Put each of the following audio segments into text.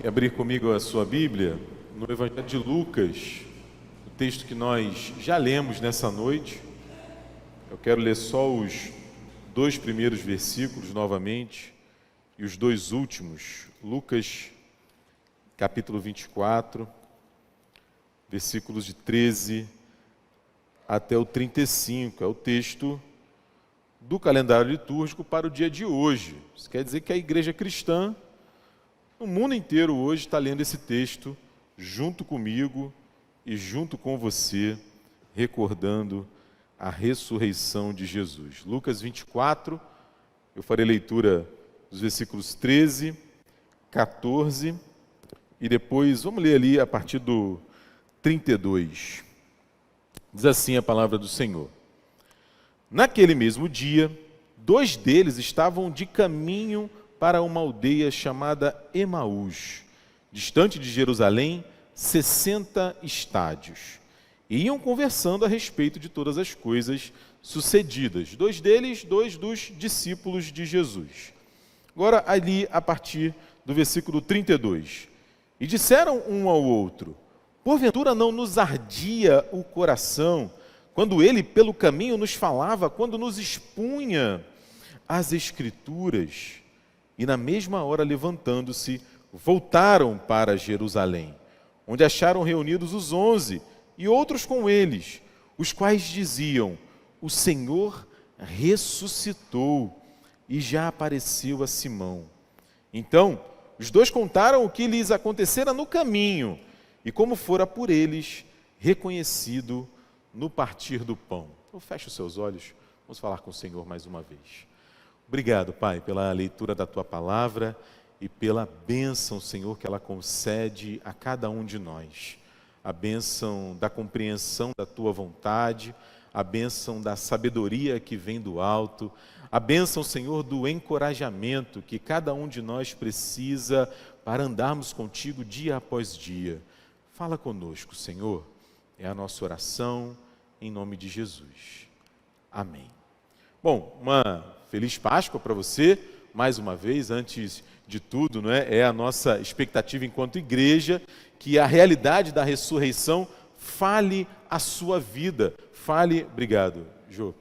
E abrir comigo a sua Bíblia no Evangelho de Lucas, o texto que nós já lemos nessa noite. Eu quero ler só os dois primeiros versículos novamente e os dois últimos. Lucas, capítulo 24, versículos de 13 até o 35. É o texto do calendário litúrgico para o dia de hoje. Isso quer dizer que a igreja cristã, o mundo inteiro hoje está lendo esse texto junto comigo e junto com você, recordando a ressurreição de Jesus. Lucas 24, eu farei leitura dos versículos 13, 14 e depois vamos ler ali a partir do 32. Diz assim a palavra do Senhor. Naquele mesmo dia, dois deles estavam de caminho para uma aldeia chamada Emaús, distante de Jerusalém, 60 estádios. E iam conversando a respeito de todas as coisas sucedidas. Dois deles, dois dos discípulos de Jesus. Agora, ali, a partir do versículo 32. E disseram um ao outro: porventura não nos ardia o coração, quando ele pelo caminho nos falava, quando nos expunha as Escrituras? E na mesma hora, levantando-se, voltaram para Jerusalém, onde acharam reunidos os 11 e outros com eles, os quais diziam: o Senhor ressuscitou e já apareceu a Simão. Então, os dois contaram o que lhes acontecera no caminho e como fora por eles reconhecido no partir do pão. Então, feche os seus olhos, vamos falar com o Senhor mais uma vez. Obrigado, Pai, pela leitura da Tua palavra e pela bênção, Senhor, que ela concede a cada um de nós. A bênção da compreensão da Tua vontade, a bênção da sabedoria que vem do alto, a bênção, Senhor, do encorajamento que cada um de nós precisa para andarmos contigo dia após dia. Fala conosco, Senhor, é a nossa oração em nome de Jesus. Amém. Bom, uma Feliz Páscoa para você, mais uma vez, antes de tudo, não é? É a nossa expectativa enquanto igreja, que a realidade da ressurreição fale à sua vida, obrigado, Jô,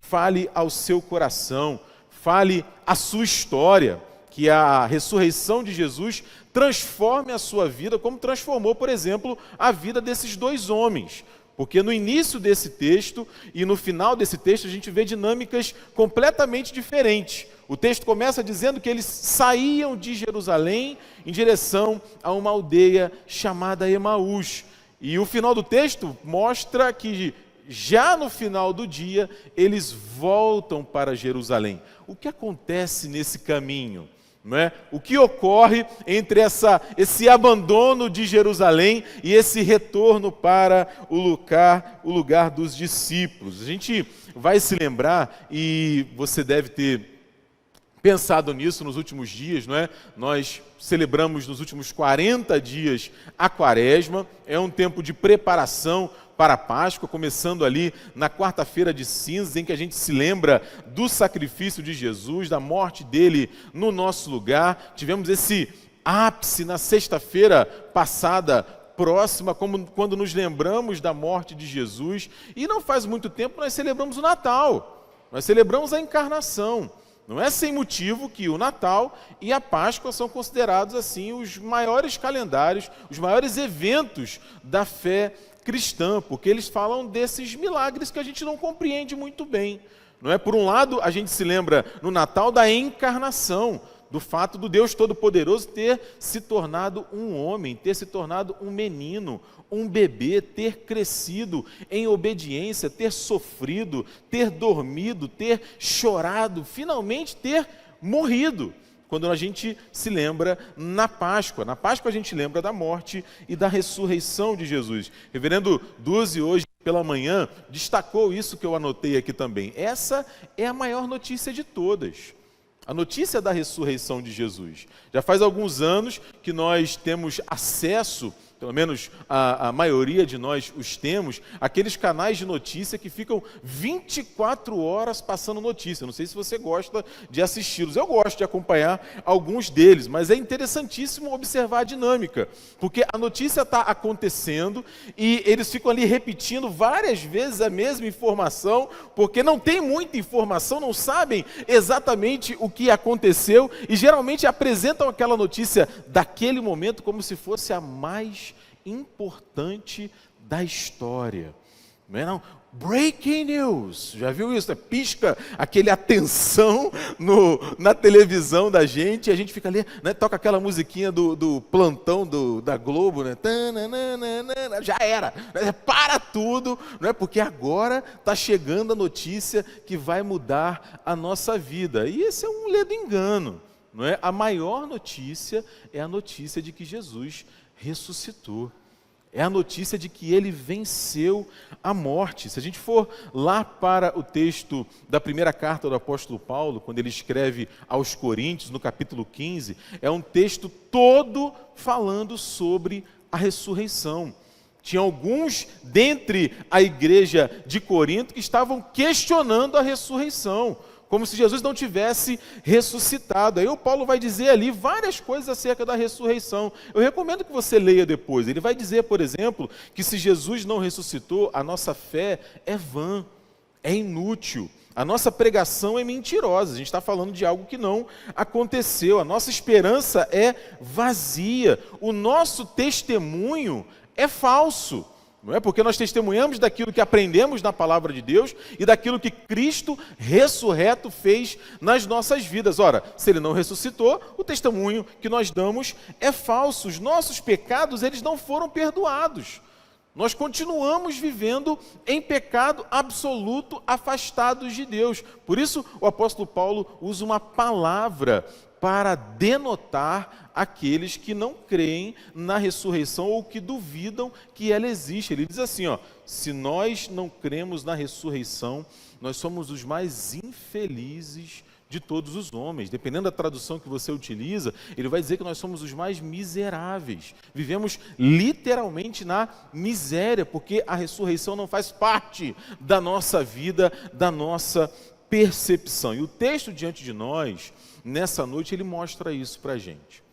fale ao seu coração, fale à sua história, que a ressurreição de Jesus transforme a sua vida, como transformou, por exemplo, a vida desses dois homens. Porque no início desse texto e no final desse texto a gente vê dinâmicas completamente diferentes. O texto começa dizendo que eles saíam de Jerusalém em direção a uma aldeia chamada Emaús. E o final do texto mostra que já no final do dia eles voltam para Jerusalém. O que acontece nesse caminho? Não é? O que ocorre entre esse abandono de Jerusalém e esse retorno para o lugar dos discípulos? A gente vai se lembrar, e você deve ter pensado nisso nos últimos dias, não é? Nós celebramos nos últimos 40 dias a Quaresma, é um tempo de preparação para a Páscoa, começando ali na quarta-feira de cinzas, em que a gente se lembra do sacrifício de Jesus, da morte dele no nosso lugar. Tivemos esse ápice na sexta-feira passada, próxima, como quando nos lembramos da morte de Jesus. E não faz muito tempo nós celebramos o Natal, nós celebramos a encarnação. Não é sem motivo que o Natal e a Páscoa são considerados assim os maiores calendários, os maiores eventos da fé cristã, porque eles falam desses milagres que a gente não compreende muito bem. Não é? Por um lado, a gente se lembra no Natal da encarnação, do fato do Deus Todo-Poderoso ter se tornado um homem, ter se tornado um menino, um bebê, ter crescido em obediência, ter sofrido, ter dormido, ter chorado, finalmente ter morrido. Quando a gente se lembra na Páscoa a gente lembra da morte e da ressurreição de Jesus. Reverendo Duzi, hoje pela manhã, destacou isso que eu anotei aqui também. Essa é a maior notícia de todas. A notícia da ressurreição de Jesus. Já faz alguns anos que nós temos acesso, pelo menos a maioria de nós os temos, aqueles canais de notícia que ficam 24 horas passando notícia. Não sei se você gosta de assisti-los. Eu gosto de acompanhar alguns deles, mas é interessantíssimo observar a dinâmica, porque a notícia está acontecendo e eles ficam ali repetindo várias vezes a mesma informação, porque não tem muita informação, não sabem exatamente o que aconteceu e geralmente apresentam aquela notícia daquele momento como se fosse a mais importante da história. Não é não? Breaking news, já viu isso? Pisca aquele atenção na televisão da gente, e a gente fica ali, né, toca aquela musiquinha do plantão da Globo, né? Já era, né? Para tudo, né? Porque agora está chegando a notícia que vai mudar a nossa vida. E esse é um ledo engano, não é? A maior notícia é a notícia de que Jesus ressuscitou. É a notícia de que ele venceu a morte. Se a gente for lá para o texto da primeira carta do apóstolo Paulo, quando ele escreve aos Coríntios, no capítulo 15, é um texto todo falando sobre a ressurreição. Tinha alguns dentre a igreja de Corinto que estavam questionando a ressurreição, como se Jesus não tivesse ressuscitado. Aí o Paulo vai dizer ali várias coisas acerca da ressurreição. Eu recomendo que você leia depois. Ele vai dizer, por exemplo, que se Jesus não ressuscitou, a nossa fé é vã, é inútil. A nossa pregação é mentirosa. A gente está falando de algo que não aconteceu. A nossa esperança é vazia. O nosso testemunho é falso. Não é? Porque nós testemunhamos daquilo que aprendemos na palavra de Deus e daquilo que Cristo ressurreto fez nas nossas vidas. Ora, se ele não ressuscitou, o testemunho que nós damos é falso. Os nossos pecados, eles não foram perdoados. Nós continuamos vivendo em pecado absoluto, afastados de Deus. Por isso, o apóstolo Paulo usa uma palavra para denotar aqueles que não creem na ressurreição ou que duvidam que ela existe. Ele diz assim, ó, se nós não cremos na ressurreição, nós somos os mais infelizes de todos os homens. Dependendo da tradução que você utiliza, ele vai dizer que nós somos os mais miseráveis. Vivemos literalmente na miséria, porque a ressurreição não faz parte da nossa vida, da nossa percepção. E o texto diante de nós, nessa noite, ele mostra isso para a gente.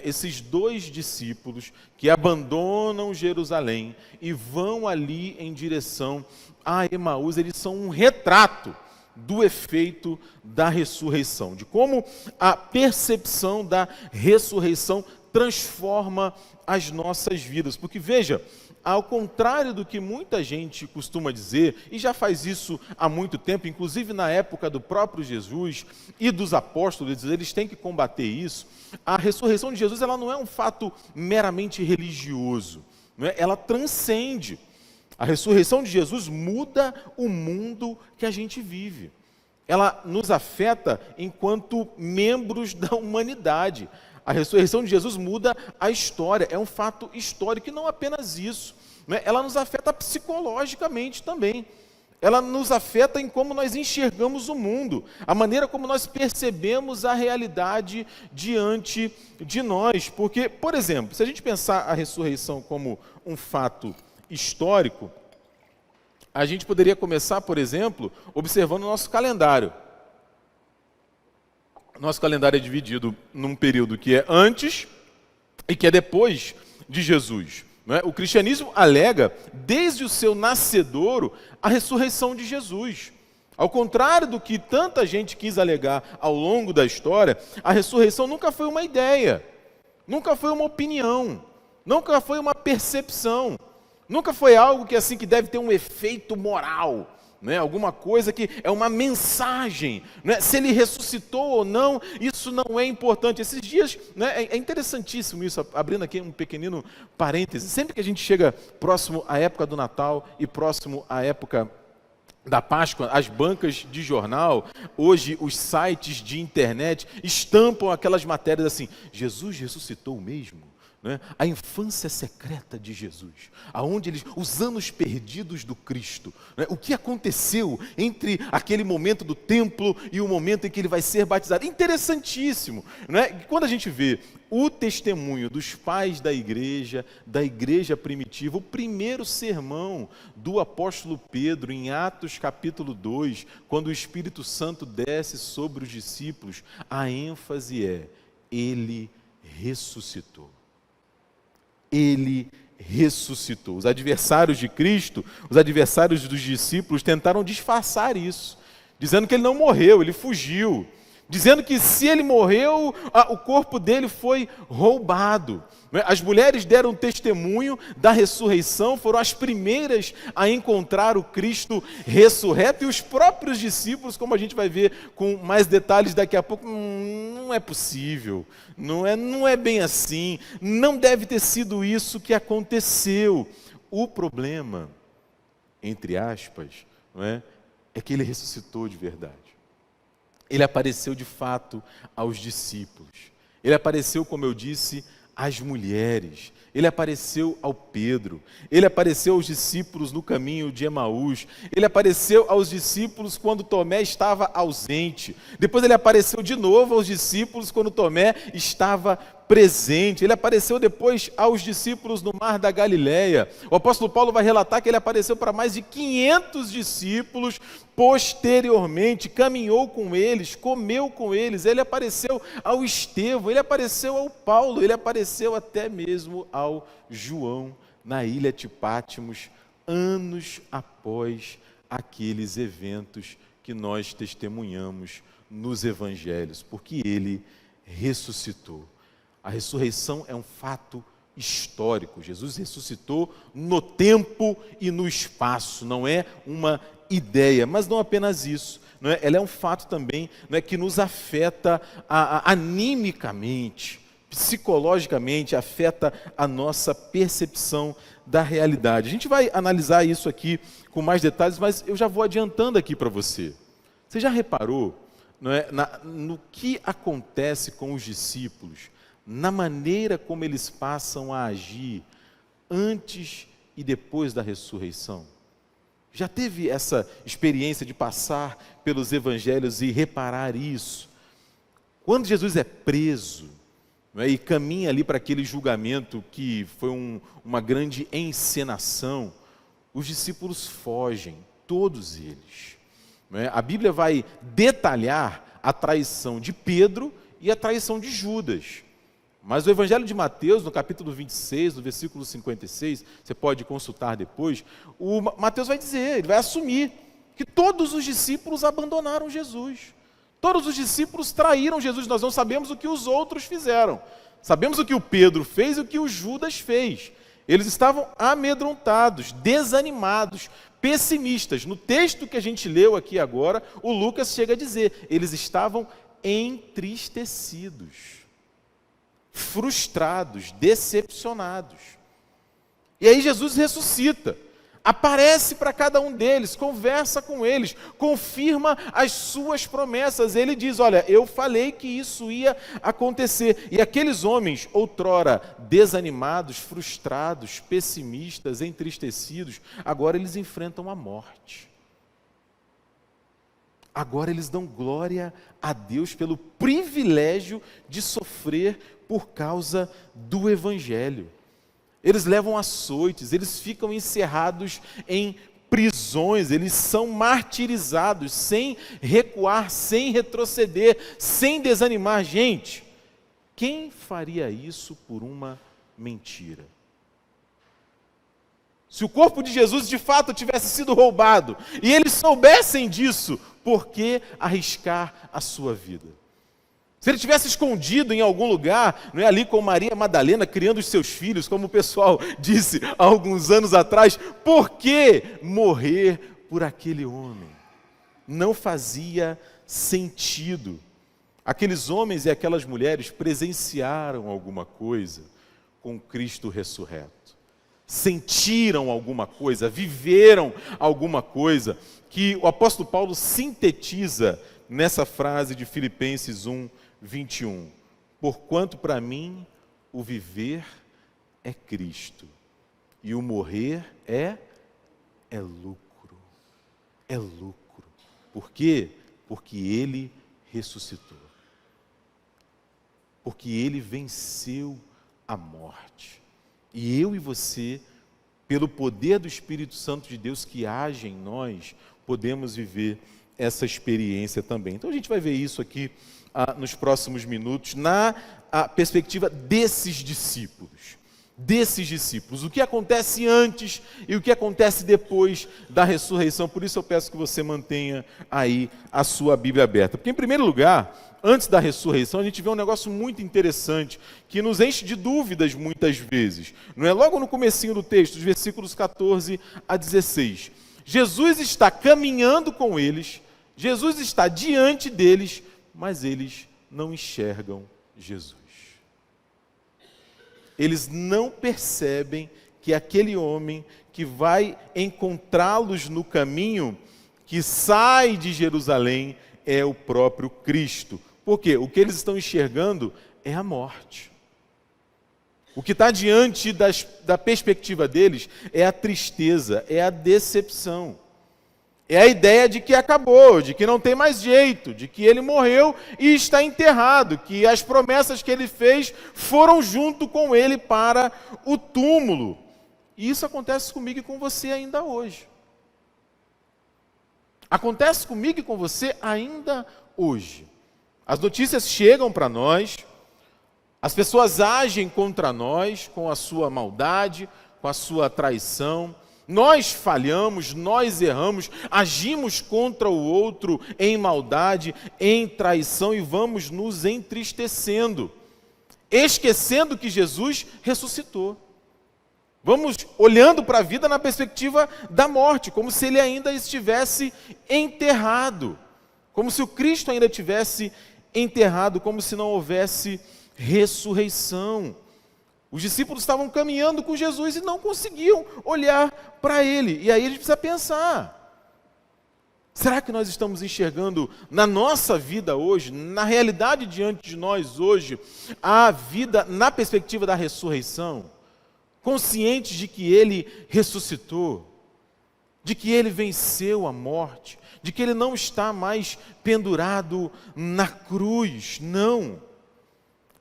Esses dois discípulos que abandonam Jerusalém e vão ali em direção a Emaús, eles são um retrato do efeito da ressurreição, de como a percepção da ressurreição transforma as nossas vidas. Porque veja, ao contrário do que muita gente costuma dizer, e já faz isso há muito tempo, inclusive na época do próprio Jesus e dos apóstolos, eles têm que combater isso, a ressurreição de Jesus ela não é um fato meramente religioso, não é? Ela transcende. A ressurreição de Jesus muda o mundo que a gente vive. Ela nos afeta enquanto membros da humanidade. A ressurreição de Jesus muda a história, é um fato histórico e não apenas isso, né? Ela nos afeta psicologicamente também. Ela nos afeta em como nós enxergamos o mundo, a maneira como nós percebemos a realidade diante de nós. Porque, por exemplo, se a gente pensar a ressurreição como um fato histórico, a gente poderia começar, por exemplo, observando o nosso calendário. Nosso calendário é dividido num período que é antes e que é depois de Jesus. Não é? O cristianismo alega, desde o seu nascedouro, a ressurreição de Jesus. Ao contrário do que tanta gente quis alegar ao longo da história, a ressurreição nunca foi uma ideia, nunca foi uma opinião, nunca foi uma percepção, nunca foi algo que assim que deve ter um efeito moral. Né, alguma coisa que é uma mensagem, né, se ele ressuscitou ou não, isso não é importante. Esses dias, né, é interessantíssimo isso, abrindo aqui um pequenino parêntese, sempre que a gente chega próximo à época do Natal e próximo à época da Páscoa, as bancas de jornal, hoje os sites de internet estampam aquelas matérias assim: Jesus ressuscitou mesmo? Né? A infância secreta de Jesus, os anos perdidos do Cristo, né? O que aconteceu entre aquele momento do templo e o momento em que ele vai ser batizado. Interessantíssimo, né? Quando a gente vê o testemunho dos pais da igreja primitiva, o primeiro sermão do apóstolo Pedro, em Atos capítulo 2, quando o Espírito Santo desce sobre os discípulos, a ênfase é: ele ressuscitou. Ele ressuscitou. Os adversários de Cristo, os adversários dos discípulos, tentaram disfarçar isso, dizendo que ele não morreu, ele fugiu, dizendo que se ele morreu, o corpo dele foi roubado. As mulheres deram testemunho da ressurreição, foram as primeiras a encontrar o Cristo ressurreto, e os próprios discípulos, como a gente vai ver com mais detalhes daqui a pouco, não é possível, não é bem assim, não deve ter sido isso que aconteceu. O problema, entre aspas, é que ele ressuscitou de verdade. Ele apareceu de fato aos discípulos. Ele apareceu, como eu disse, às mulheres. Ele apareceu ao Pedro. Ele apareceu aos discípulos no caminho de Emaús. Ele apareceu aos discípulos quando Tomé estava ausente. Depois ele apareceu de novo aos discípulos quando Tomé estava presente. Ele apareceu depois aos discípulos no Mar da Galileia. O apóstolo Paulo vai relatar que ele apareceu para mais de 500 discípulos posteriormente, caminhou com eles, comeu com eles. Ele apareceu ao Estevão, ele apareceu ao Paulo, ele apareceu até mesmo ao João na ilha de Pátimos, anos após aqueles eventos que nós testemunhamos nos evangelhos, porque ele ressuscitou. A ressurreição é um fato histórico. Jesus ressuscitou no tempo e no espaço, não é uma ideia, mas não apenas isso, ela é um fato também, que nos afeta animicamente, psicologicamente, afeta a nossa percepção da realidade. A gente vai analisar isso aqui com mais detalhes, mas eu já vou adiantando aqui para você. Você já reparou no que acontece com os discípulos, na maneira como eles passam a agir antes e depois da ressurreição? Já teve essa experiência de passar pelos evangelhos e reparar isso? Quando Jesus é preso, e caminha ali para aquele julgamento que foi uma grande encenação, os discípulos fogem, todos eles. A Bíblia vai detalhar a traição de Pedro e a traição de Judas. Mas o Evangelho de Mateus, no capítulo 26, no versículo 56, você pode consultar depois, o Mateus vai dizer, ele vai assumir que todos os discípulos abandonaram Jesus. Todos os discípulos traíram Jesus. Nós não sabemos o que os outros fizeram. Sabemos o que o Pedro fez e o que o Judas fez. Eles estavam amedrontados, desanimados, pessimistas. No texto que a gente leu aqui agora, o Lucas chega a dizer, eles estavam entristecidos, frustrados, decepcionados. E aí Jesus ressuscita, aparece para cada um deles, conversa com eles, confirma as suas promessas. Ele diz, olha, eu falei que isso ia acontecer. E aqueles homens, outrora desanimados, frustrados, pessimistas, entristecidos, agora eles enfrentam a morte. Agora eles dão glória a Deus pelo privilégio de sofrer por causa do Evangelho. Eles levam açoites, eles ficam encerrados em prisões, eles são martirizados, sem recuar, sem retroceder, sem desanimar. Gente, quem faria isso por uma mentira? Se o corpo de Jesus de fato tivesse sido roubado, e eles soubessem disso, por que arriscar a sua vida? Se ele tivesse escondido em algum lugar, ali com Maria Madalena, criando os seus filhos, como o pessoal disse há alguns anos atrás, por que morrer por aquele homem? Não fazia sentido. Aqueles homens e aquelas mulheres presenciaram alguma coisa com Cristo ressurreto. sentiram alguma coisa, viveram alguma coisa, que o apóstolo Paulo sintetiza nessa frase de Filipenses 1:21. Porquanto para mim o viver é Cristo e o morrer é lucro. É lucro. Por quê? Porque ele ressuscitou. Porque ele venceu a morte. E eu e você, pelo poder do Espírito Santo de Deus que age em nós, podemos viver essa experiência também. Então a gente vai ver isso aqui nos próximos minutos, na perspectiva desses discípulos. O que acontece antes e o que acontece depois da ressurreição. Por isso eu peço que você mantenha aí a sua Bíblia aberta. Porque, em primeiro lugar, antes da ressurreição, a gente vê um negócio muito interessante que nos enche de dúvidas muitas vezes. Não é? Logo no comecinho do texto, os versículos 14 a 16. Jesus está caminhando com eles, Jesus está diante deles, mas eles não enxergam Jesus. Eles não percebem que aquele homem que vai encontrá-los no caminho, que sai de Jerusalém, é o próprio Cristo. Por quê? O que eles estão enxergando é a morte. O que está diante da perspectiva deles é a tristeza, é a decepção. É a ideia de que acabou, de que não tem mais jeito, de que ele morreu e está enterrado, que as promessas que ele fez foram junto com ele para o túmulo. E isso acontece comigo e com você ainda hoje. Acontece comigo e com você ainda hoje. As notícias chegam para nós, as pessoas agem contra nós com a sua maldade, com a sua traição. Nós falhamos, nós erramos, agimos contra o outro em maldade, em traição e vamos nos entristecendo, esquecendo que Jesus ressuscitou. Vamos olhando para a vida na perspectiva da morte, como se ele ainda estivesse enterrado, como se o Cristo ainda estivesse enterrado, como se não houvesse ressurreição. Os discípulos estavam caminhando com Jesus e não conseguiam olhar para ele. E aí a gente precisa pensar, será que nós estamos enxergando na nossa vida hoje, na realidade diante de nós hoje, a vida na perspectiva da ressurreição? Conscientes de que ele ressuscitou, de que ele venceu a morte, de que ele não está mais pendurado na cruz, não.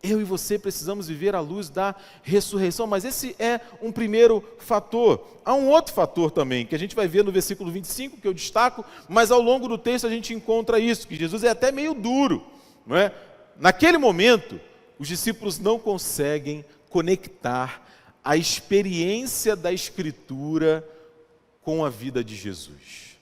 Eu e você precisamos viver à luz da ressurreição, mas esse é um primeiro fator. Há um outro fator também, que a gente vai ver no versículo 25, que eu destaco, mas ao longo do texto a gente encontra isso, que Jesus é até meio duro, não é? Naquele momento, os discípulos não conseguem conectar a experiência da Escritura com a vida de Jesus.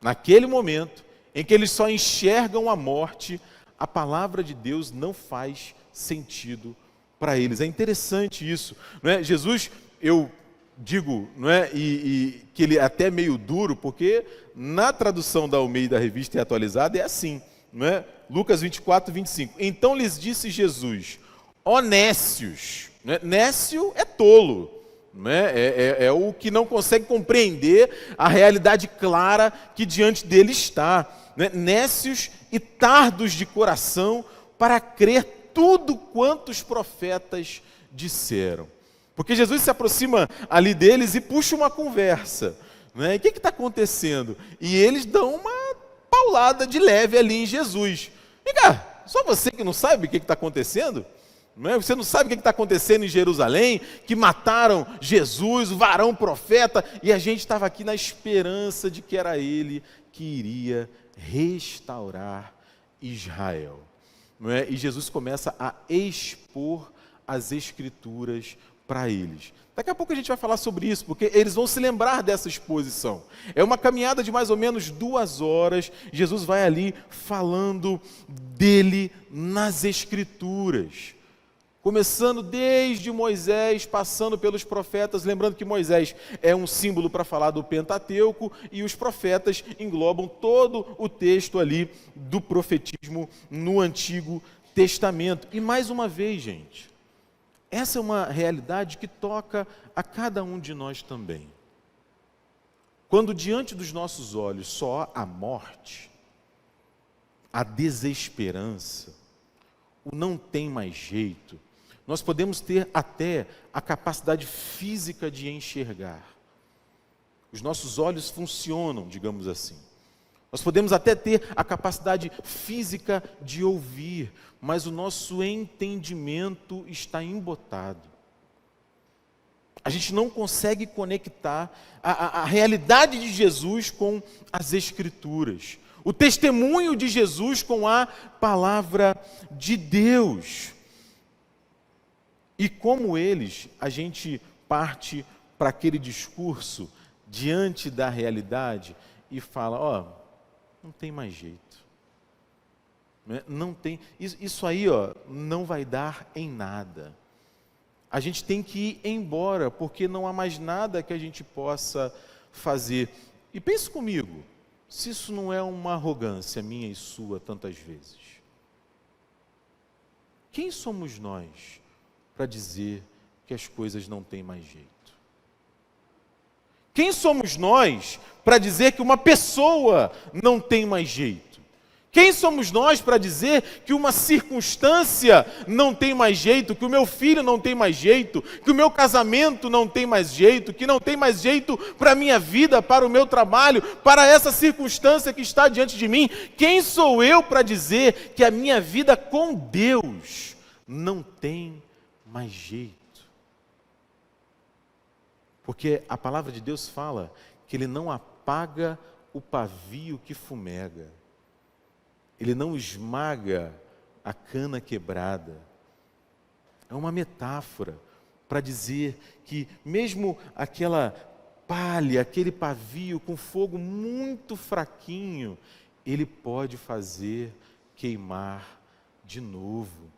Naquele momento, em que eles só enxergam a morte, a palavra de Deus não faz sentido para eles. É interessante isso, não é? Jesus, eu digo, não é? E que ele é até meio duro, porque na tradução da Almeida Revista e Atualizada é assim, não é? Lucas 24:25. Então lhes disse Jesus: ó nécios, não é? Nécio é tolo, não é? É o que não consegue compreender a realidade clara que diante dele está. Né? Nécios e tardos de coração para crer tudo quanto os profetas disseram. Porque Jesus se aproxima ali deles e puxa uma conversa. Né? E o que está acontecendo? E eles dão uma paulada de leve ali em Jesus. Vem cá, só você que não sabe o que está acontecendo? Não é? Você não sabe o que está acontecendo em Jerusalém, que mataram Jesus, o varão profeta, e a gente estava aqui na esperança de que era ele que iria restaurar Israel. Não é? E Jesus começa a expor as Escrituras para eles. Daqui a pouco a gente vai falar sobre isso, porque eles vão se lembrar dessa exposição. É uma caminhada de mais ou menos 2 horas, Jesus vai ali falando dele nas Escrituras. Começando desde Moisés, passando pelos profetas, lembrando que Moisés é um símbolo para falar do Pentateuco e os profetas englobam todo o texto ali do profetismo no Antigo Testamento. E mais uma vez, gente, Essa é uma realidade que toca a cada um de nós também. Quando diante dos nossos olhos só há a morte, a desesperança, o não tem mais jeito, nós podemos ter até a capacidade física de enxergar. Os nossos olhos funcionam, digamos assim. Nós podemos até ter a capacidade física de ouvir, mas o nosso entendimento está embotado. A gente não consegue conectar a realidade de Jesus com as Escrituras, o testemunho de Jesus com a palavra de Deus. E como eles, a gente parte para aquele discurso diante da realidade e fala, ó, não tem mais jeito. Não tem, isso aí, ó, não vai dar em nada. A gente tem que ir embora, porque não há mais nada que a gente possa fazer. E pense comigo, se isso não é uma arrogância minha e sua tantas vezes. Quem somos nós para dizer que as coisas não têm mais jeito? Quem somos nós para dizer que uma pessoa não tem mais jeito? Quem somos nós para dizer que uma circunstância não tem mais jeito, que o meu filho não tem mais jeito, que o meu casamento não tem mais jeito, que não tem mais jeito para a minha vida, para o meu trabalho, para essa circunstância que está diante de mim? Quem sou eu para dizer que a minha vida com Deus não tem mais jeito? Porque a palavra de Deus fala que Ele não apaga o pavio que fumega. Ele não esmaga a cana quebrada. É uma metáfora para dizer que mesmo aquela palha, aquele pavio com fogo muito fraquinho, ele pode fazer queimar de novo.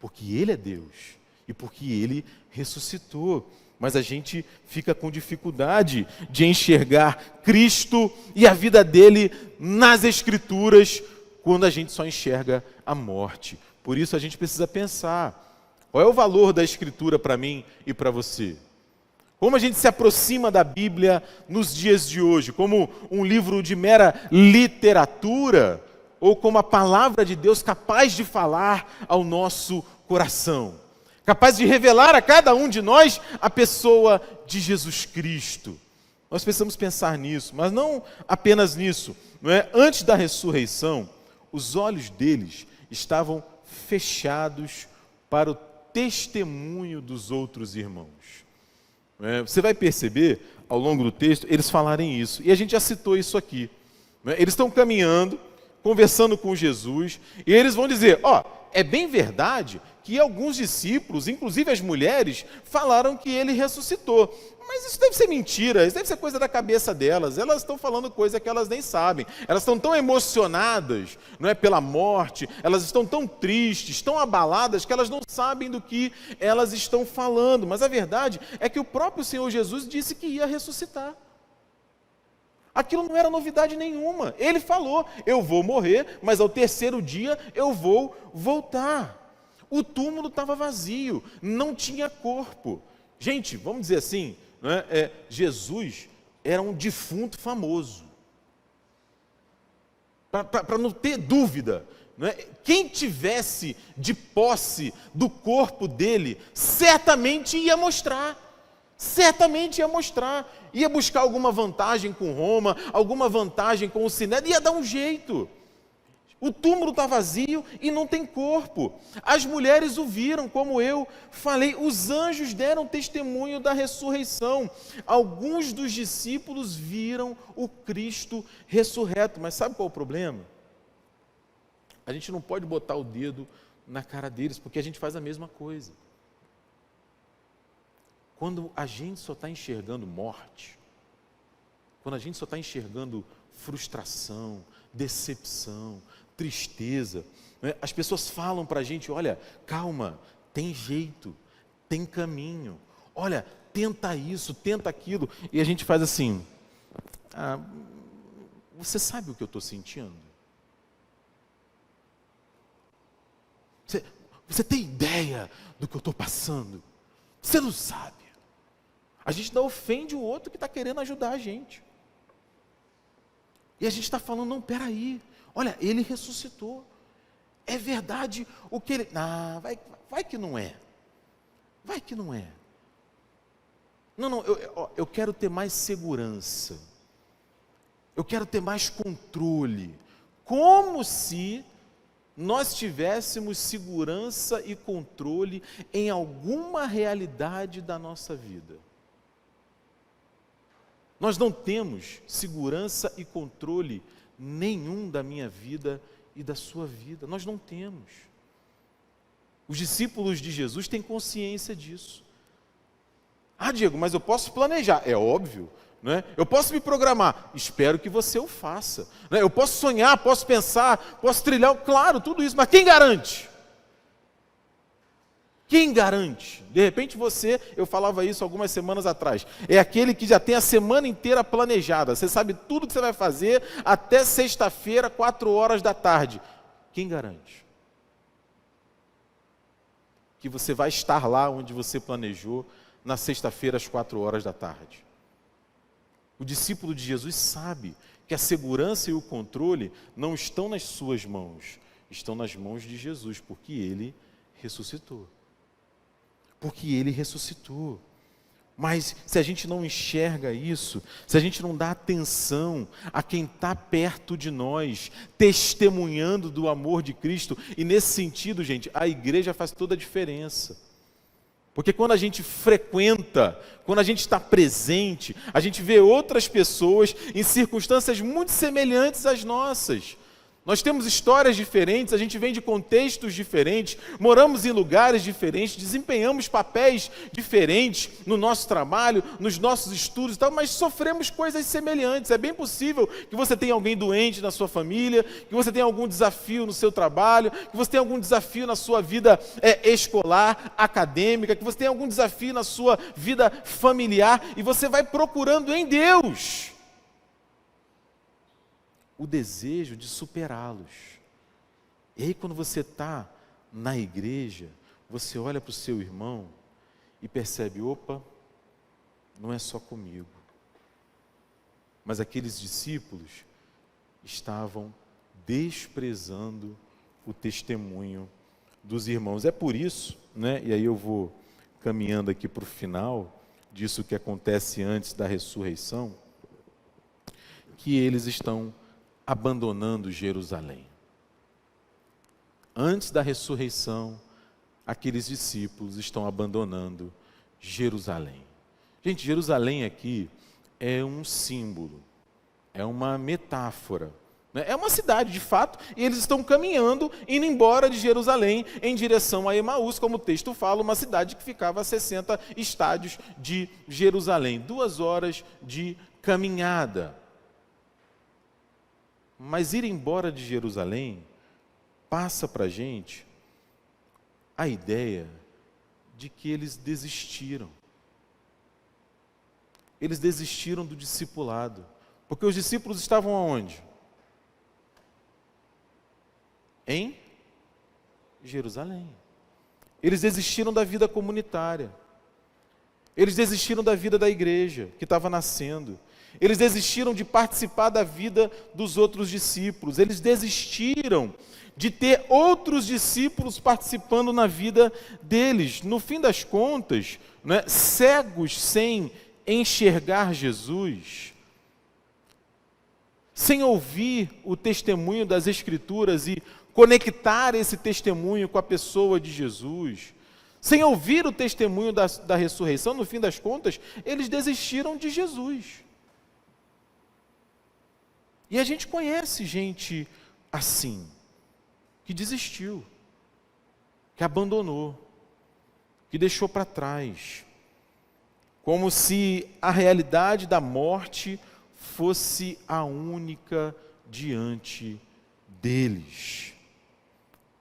Porque Ele é Deus e porque Ele ressuscitou. Mas a gente fica com dificuldade de enxergar Cristo e a vida dele nas Escrituras, quando a gente só enxerga a morte. Por isso a gente precisa pensar, qual é o valor da Escritura para mim e para você? Como a gente se aproxima da Bíblia nos dias de hoje? Como um livro de mera literatura? Ou como a palavra de Deus capaz de falar ao nosso coração? Capaz de revelar a cada um de nós a pessoa de Jesus Cristo? Nós precisamos pensar nisso, mas não apenas nisso. Não é? Antes da ressurreição, os olhos deles estavam fechados para o testemunho dos outros irmãos. Você vai perceber, ao longo do texto, eles falarem isso. E a gente já citou isso aqui. Eles estão caminhando, conversando com Jesus, e eles vão dizer, é bem verdade que alguns discípulos, inclusive as mulheres, falaram que ele ressuscitou. Mas isso deve ser mentira, isso deve ser coisa da cabeça delas. Elas estão falando coisa que elas nem sabem. Elas estão tão emocionadas, não é, pela morte, elas estão tão tristes, tão abaladas, que elas não sabem do que elas estão falando. Mas a verdade é que o próprio Senhor Jesus disse que ia ressuscitar. Aquilo não era novidade nenhuma. Ele falou, eu vou morrer, mas ao terceiro dia eu vou voltar. O túmulo estava vazio, não tinha corpo. Gente, vamos dizer assim, não é? Jesus era um defunto famoso. Para não ter dúvida, não é? Quem tivesse de posse do corpo dele, certamente ia mostrar. Certamente ia mostrar. Ia buscar alguma vantagem com Roma, alguma vantagem com o Sinédrio, ia dar um jeito. O túmulo está vazio e não tem corpo. As mulheres o viram, como eu falei, os anjos deram testemunho da ressurreição. Alguns dos discípulos viram o Cristo ressurreto. Mas sabe qual é o problema? A gente não pode botar o dedo na cara deles, porque a gente faz a mesma coisa. Quando a gente só está enxergando morte, quando a gente só está enxergando frustração, decepção, tristeza, né? As pessoas falam para a gente, olha, calma, tem jeito, tem caminho, olha, tenta isso, tenta aquilo, e a gente faz assim, você sabe o que eu estou sentindo? Você tem ideia do que eu estou passando? Você não sabe. A gente não ofende o outro que está querendo ajudar a gente. E a gente está falando, não, peraí, olha, ele ressuscitou. É verdade o que ele... Ah, vai que não é. Vai que não é. Não, eu quero ter mais segurança. Eu quero ter mais controle. Como se nós tivéssemos segurança e controle em alguma realidade da nossa vida. Nós não temos segurança e controle nenhum da minha vida e da sua vida. Nós não temos. Os discípulos de Jesus têm consciência disso. Ah, Diego, mas eu posso planejar. É óbvio, não é? Eu posso me programar. Espero que você o faça. Não é? Eu posso sonhar, posso pensar, posso trilhar. Claro, tudo isso. Mas quem garante? Quem garante? De repente você, eu falava isso algumas semanas atrás, é aquele que já tem a semana inteira planejada. Você sabe tudo que você vai fazer até sexta-feira, 4 da tarde. Quem garante? Que você vai estar lá onde você planejou na sexta-feira às 4 da tarde. O discípulo de Jesus sabe que a segurança e o controle não estão nas suas mãos, estão nas mãos de Jesus, porque Ele ressuscitou. Porque Ele ressuscitou. Mas se a gente não enxerga isso, se a gente não dá atenção a quem está perto de nós, testemunhando do amor de Cristo, e nesse sentido, gente, a igreja faz toda a diferença. Porque quando a gente frequenta, quando a gente está presente, a gente vê outras pessoas em circunstâncias muito semelhantes às nossas. Nós temos histórias diferentes, a gente vem de contextos diferentes, moramos em lugares diferentes, desempenhamos papéis diferentes no nosso trabalho, nos nossos estudos e tal, mas sofremos coisas semelhantes. É bem possível que você tenha alguém doente na sua família, que você tenha algum desafio no seu trabalho, que você tenha algum desafio na sua vida escolar, acadêmica, que você tenha algum desafio na sua vida familiar, e você vai procurando em Deus o desejo de superá-los. E aí quando você está na igreja, você olha para o seu irmão e percebe, opa, não é só comigo. Mas aqueles discípulos estavam desprezando o testemunho dos irmãos. É por isso, né, e aí eu vou caminhando aqui para o final disso que acontece antes da ressurreição, que eles estão abandonando Jerusalém. Antes da ressurreição, aqueles discípulos estão abandonando Jerusalém. Gente, Jerusalém aqui é um símbolo, é uma metáfora, né? É uma cidade de fato, e eles estão caminhando, indo embora de Jerusalém em direção a Emaús, como o texto fala, uma cidade que ficava a 60 estádios de Jerusalém, 2 horas de caminhada. Mas ir embora de Jerusalém passa para a gente a ideia de que eles desistiram. Eles desistiram do discipulado. Porque os discípulos estavam aonde? Em Jerusalém. Eles desistiram da vida comunitária. Eles desistiram da vida da igreja que estava nascendo. Eles desistiram de participar da vida dos outros discípulos. Eles desistiram de ter outros discípulos participando na vida deles. No fim das contas, né, cegos sem enxergar Jesus, sem ouvir o testemunho das Escrituras e conectar esse testemunho com a pessoa de Jesus, sem ouvir o testemunho da ressurreição, no fim das contas, eles desistiram de Jesus. E a gente conhece gente assim, que desistiu, que abandonou, que deixou para trás, como se a realidade da morte fosse a única diante deles.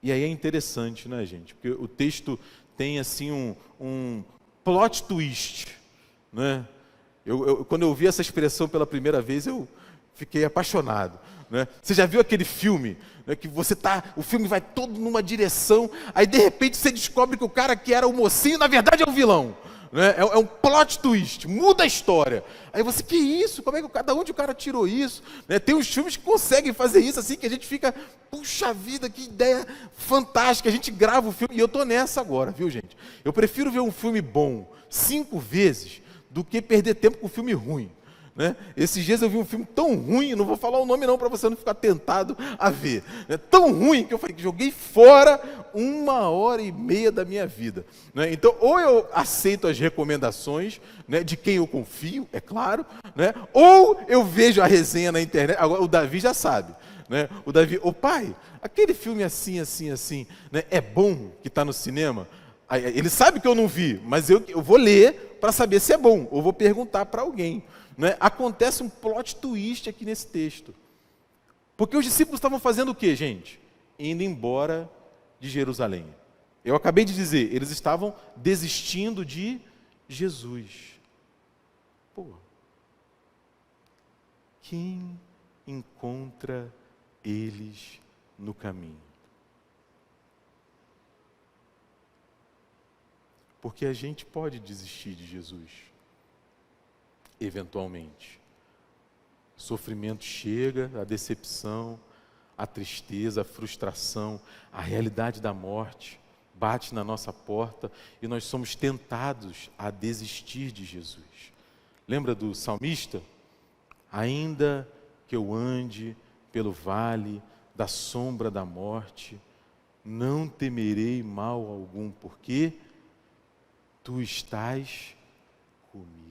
E aí é interessante, né, gente? Porque o texto tem assim um plot twist, né? Quando eu ouvi essa expressão pela primeira vez, eu fiquei apaixonado. né? Você já viu aquele filme, né, que o filme vai todo numa direção, aí de repente você descobre que o cara que era o mocinho, na verdade é o vilão. Né? É um plot twist, muda a história. Aí você, que isso? Da onde o cara tirou isso? Né? Tem uns filmes que conseguem fazer isso, assim, que a gente fica, puxa vida, que ideia fantástica. A gente grava o filme, e eu tô nessa agora, viu, gente? Eu prefiro ver um filme bom 5 vezes do que perder tempo com um filme ruim. Né? Esses dias eu vi um filme tão ruim, não vou falar o nome não para você não ficar tentado a ver. É tão ruim que eu falei que joguei fora 1h30 da minha vida. Né? Então, ou eu aceito as recomendações, né, de quem eu confio, é claro, né? Ou eu vejo a resenha na internet. Agora, o Davi já sabe. Né? O Davi, pai, aquele filme assim, né, é bom que está no cinema? Ele sabe que eu não vi, mas eu vou ler para saber se é bom, ou vou perguntar para alguém. Né? Acontece um plot twist aqui nesse texto. Porque os discípulos estavam fazendo o quê, gente? Indo embora de Jerusalém. Eu acabei de dizer, eles estavam desistindo de Jesus. Pô, quem encontra eles no caminho? Porque a gente pode desistir de Jesus. Eventualmente. O sofrimento chega, a decepção, a tristeza, a frustração, a realidade da morte bate na nossa porta e nós somos tentados a desistir de Jesus. Lembra do salmista? Ainda que eu ande pelo vale da sombra da morte, não temerei mal algum, porque tu estás comigo.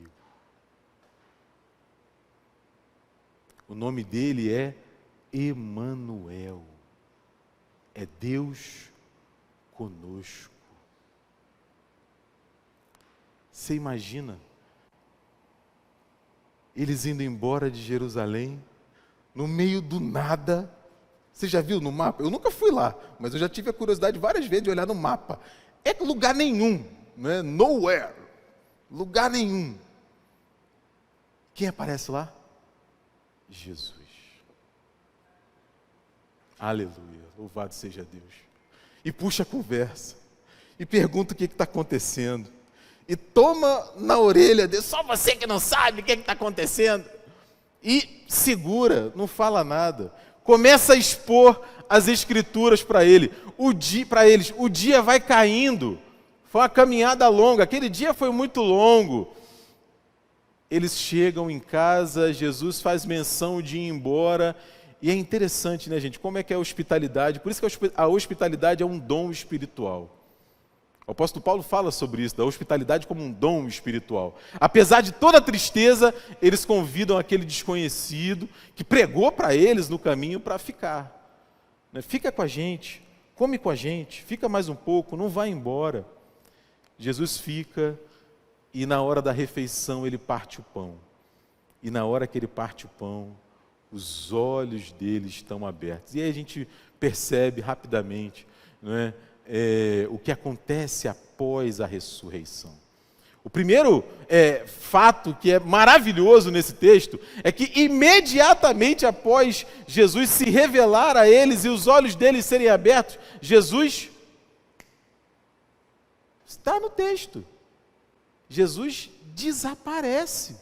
O nome dele é Emanuel. É Deus conosco. Você imagina eles indo embora de Jerusalém, no meio do nada. Você já viu no mapa? Eu nunca fui lá, mas eu já tive a curiosidade várias vezes de olhar no mapa. É lugar nenhum, né? Nowhere. Lugar nenhum. Quem aparece lá? Jesus. Aleluia, louvado seja Deus. E puxa a conversa, e pergunta o que está acontecendo, e toma na orelha dele, só você que não sabe o que está acontecendo, e segura, não fala nada, começa a expor as escrituras para eles, o dia vai caindo, foi uma caminhada longa, aquele dia foi muito longo. Eles chegam em casa, Jesus faz menção de ir embora, e é interessante, né, gente, como é que é a hospitalidade, por isso que a hospitalidade é um dom espiritual. O apóstolo Paulo fala sobre isso, da hospitalidade como um dom espiritual. Apesar de toda a tristeza, eles convidam aquele desconhecido, que pregou para eles no caminho para ficar. Né? Fica com a gente, come com a gente, fica mais um pouco, não vai embora. Jesus fica. E na hora da refeição ele parte o pão. E na hora que ele parte o pão, os olhos dele estão abertos. E aí a gente percebe rapidamente, né, o que acontece após a ressurreição. O primeiro fato que é maravilhoso nesse texto é que imediatamente após Jesus se revelar a eles e os olhos deles serem abertos, Jesus está no texto. Jesus desaparece.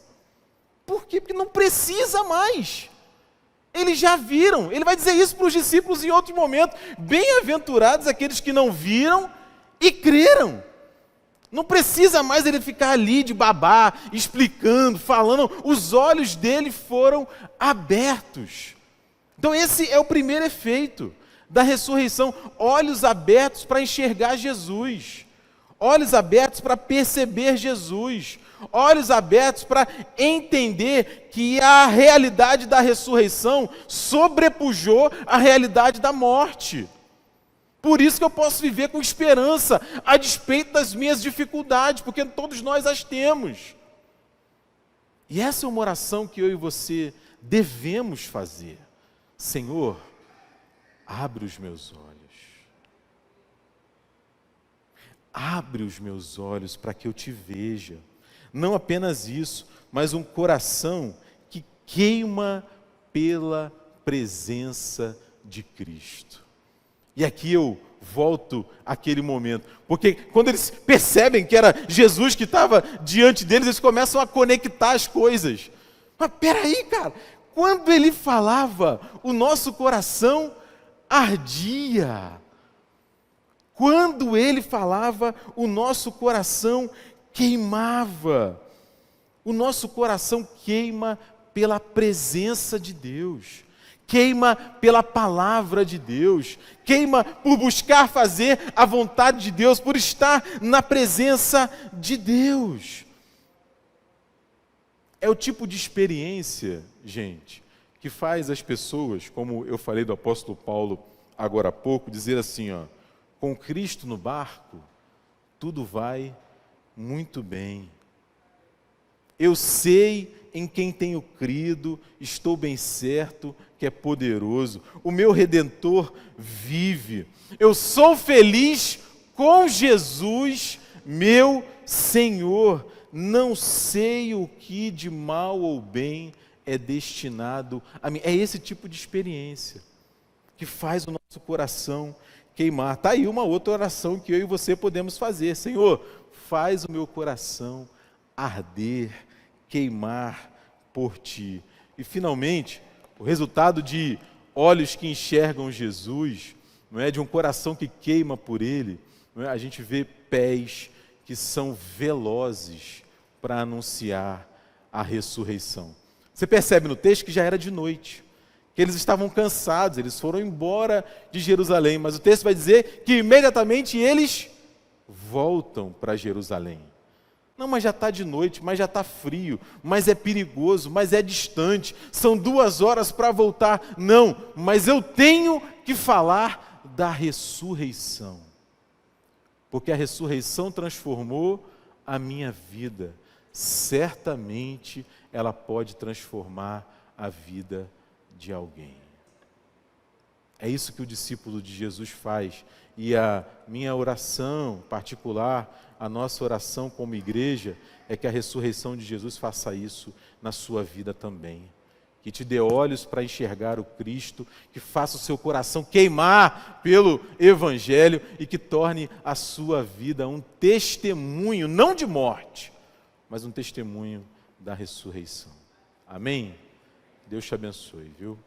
Por quê? Porque não precisa mais. Eles já viram. Ele vai dizer isso para os discípulos em outro momento. Bem-aventurados aqueles que não viram e creram. Não precisa mais ele ficar ali de babá, explicando, falando. Os olhos dele foram abertos. Então esse é o primeiro efeito da ressurreição. Olhos abertos para enxergar Jesus. Olhos abertos para perceber Jesus, olhos abertos para entender que a realidade da ressurreição sobrepujou a realidade da morte. Por isso que eu posso viver com esperança, a despeito das minhas dificuldades, porque todos nós as temos. E essa é uma oração que eu e você devemos fazer. Senhor, abre os meus olhos. Abre os meus olhos para que eu te veja. Não apenas isso, mas um coração que queima pela presença de Cristo. E aqui eu volto àquele momento, porque quando eles percebem que era Jesus que estava diante deles, eles começam a conectar as coisas. Mas peraí, cara, quando ele falava, o nosso coração ardia. Quando ele falava, o nosso coração queimava. O nosso coração queima pela presença de Deus, queima pela palavra de Deus, queima por buscar fazer a vontade de Deus, por estar na presença de Deus. É o tipo de experiência, gente, que faz as pessoas, como eu falei do apóstolo Paulo agora há pouco, dizer assim, ó, com Cristo no barco, tudo vai muito bem. Eu sei em quem tenho crido, estou bem certo que é poderoso. O meu Redentor vive. Eu sou feliz com Jesus, meu Senhor. Não sei o que de mal ou bem é destinado a mim. É esse tipo de experiência que faz o nosso coração queimar. Está aí uma outra oração que eu e você podemos fazer. Senhor, faz o meu coração arder, queimar por Ti. E finalmente, o resultado de olhos que enxergam Jesus, não é, de um coração que queima por Ele, não é, a gente vê pés que são velozes para anunciar a ressurreição. Você percebe no texto que já era de noite, que eles estavam cansados, eles foram embora de Jerusalém, mas o texto vai dizer que imediatamente eles voltam para Jerusalém. Não, mas já está de noite, mas já está frio, mas é perigoso, mas é distante, são 2 horas para voltar. Não, mas eu tenho que falar da ressurreição, porque a ressurreição transformou a minha vida. Certamente ela pode transformar a vida de alguém. É isso que o discípulo de Jesus faz. E a minha oração particular, a nossa oração como igreja, é que a ressurreição de Jesus faça isso na sua vida também. Que te dê olhos para enxergar o Cristo, que faça o seu coração queimar pelo Evangelho e que torne a sua vida um testemunho, não de morte, mas um testemunho da ressurreição. Amém? Deus te abençoe, viu?